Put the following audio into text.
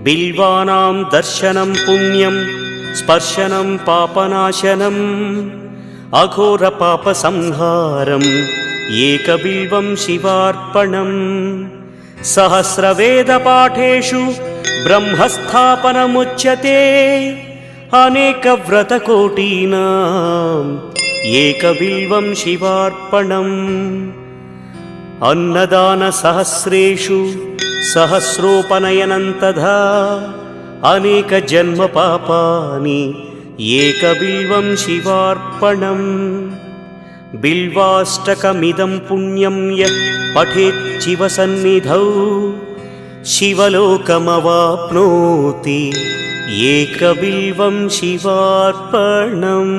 बिल्वानां दर्शनं पुण्यं स्पर्शनं पापनाशनम् अघोरपापसंहारम् एकबिल्वं शिवार्पणम् सहस्रवेदपाठेषु ब्रह्मस्थापनमुच्यते अनेकव्रतकोटीनाम् एकबिल्वं शिवार्पणम् अन्नदानसहस्रेषु सहस्रोपनयनं तथा अनेकजन्मपापानि एकबिल्वं शिवार्पणम् बिल्वाष्टकमिदं पुण्यं यः पठेत् शिवसन्निधौ शिवलोकमवाप्नोति एकबिल्वं शिवार्पणम्।